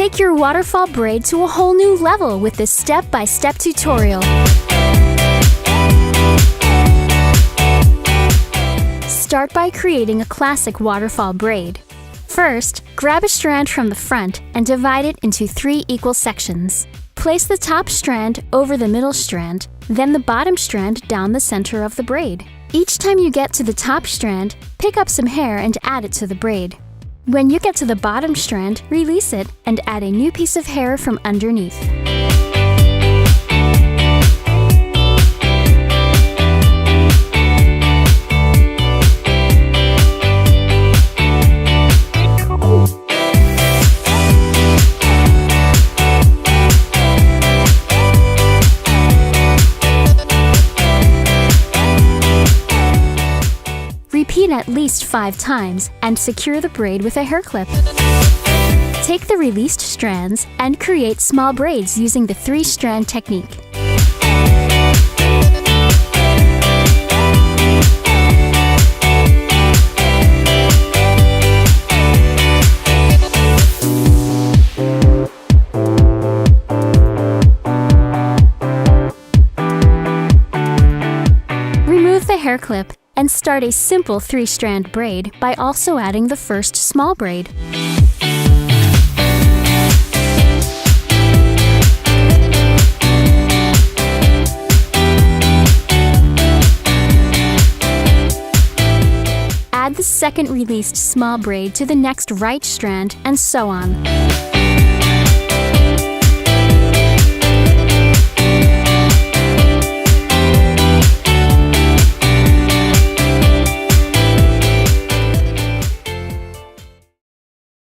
Take your waterfall braid to a whole new level with this step-by-step tutorial. Start by creating a classic waterfall braid. First, grab a strand from the front and divide it into 3 equal sections. Place the top strand over the middle strand, then the bottom strand down the center of the braid. Each time you get to the top strand, pick up some hair and add it to the braid. When you get to the bottom strand, release it and add a new piece of hair from underneath. Repeat at least 5 times and secure the braid with a hair clip. Take the released strands and create small braids using the 3-strand technique. Remove the hair clip and start a simple 3-strand braid by also adding the first small braid. Add the second released small braid to the next right strand and so on.